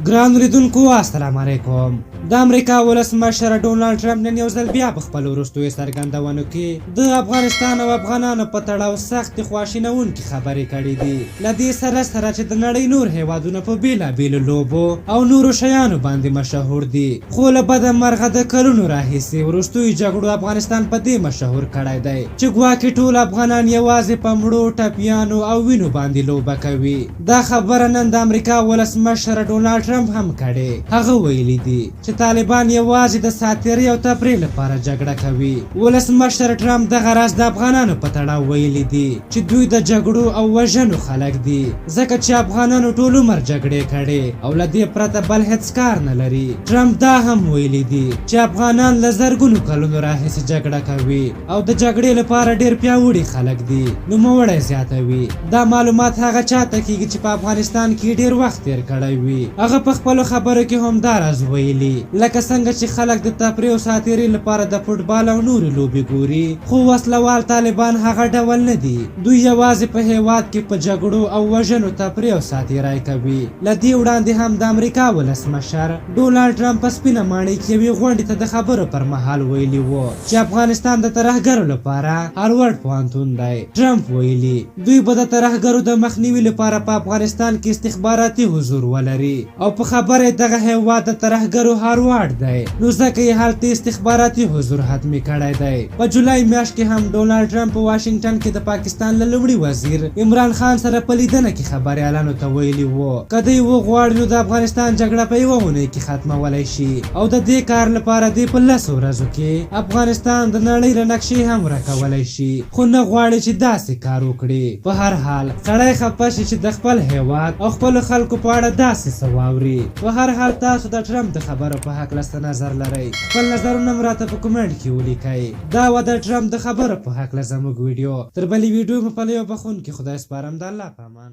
ګران لیدونکو السلام علیکم. د امریکا ولسمشر ډونالډ ټرمپ نن یو ځل بیا په خپل وروستیو څرګندونو کې د افغانستان او افغانانو په تړاو سختې خواشینونکې خبرې کړې دي. له دې سره چې د نړۍ نور هیوادونه په بېلابېلو لوبو او نورو شیانو باندې مشهور دي، خو له بده مرغه د کلونو راهیسې وروستیو جګړو افغانستان په دې مشهور کړی دی چې ګواکې ټول افغانان یوازې په مړو ټپیانو او وینو باندې لوبه کوي. دا خبره نن د امریکا ولسمشر ډونالډ ټرمپ هم کړې. هغه ویلي دي چې طالبان یوازې د ساتیرۍ او تفریح لپاره جګړه کوي. ولسمشر ټرمپ دغه راز د افغانانو په تړاو ویلي دي چې دوی د جګړو او وژنو خلک دي، ځکه چې افغانانو ټول عمر جګړې کړي او له دې پرته بل هیڅ کار نه لري. ټرمپ دا هم ویلي دي چې افغانان له زرګونو کلونو راهیسې جګړه کوي او د جګړې لپاره ډېر پیاوړي خلک دي. نوموړی زیاتوي دا معلومات هغه چاته کیږي چې په افغانستان کې ډېر وخت تیر کړی وي. هغه په خپلو خبرو کې هم دا راز ویلي، لکه څنګه چې خلک د تفریح او ساتیرۍ لپاره د فوټبال او نورې لوبې ګوري، خو وسلوال طالبان هغه ډول نه دي. دوی یوازې په هیواد کې په جګړو او وژنو تفریح او ساتیرۍ کوي. له دې وړاندې هم د امریکا ولسمشر ډونالډ ټرمپ په سپینه ماڼۍ کې یوې غونډې ته د خبرو پر مهال ویلي وو چې افغانستان د ترهګرو لپاره هاروارډ پوهنتون دی. ټرمپ ویلي دوی به د ترهګرو د مخنیوي لپاره په افغانستان کې استخباراتي حضور ولري او په خبره دغه هیواد د ترهګرو هاروارډ دی، نو ځکه یې هلته استخباراتي حضور حتمي کړی دی. په جولای میاشت کې هم ډونالډ ټرمپ په واشنګټن کې د پاکستان له لومړي وزیر عمران خان سره په لیدنه کې خبریالانو ته ویلي وو که دوی وغواړي نو د افغانستان جګړه په یوه اونۍ کې ختمولی شي او د دې کار لپاره دوی په 10 ورځو کې افغانستان د نړۍ له نقشې هم ورکولی شي، خو نه غواړي چې داسې کار وکړي. په هر حال سړی خفه شي چې د خپل هیواد او خپلو خلکو په اړه داسې څه واوري. په هر حال تاسو د ټرمپ د خبرو په هکله څه نظر لرئ؟ خپل نظرونه هم راته په کومنټ کې ولیکئ. دا وه د ټرمپ د خبرو په هکله زموږ ویډیو. تر بلې ویډیو مو په لیو بخونکي خدای سپارم. د الله په امان.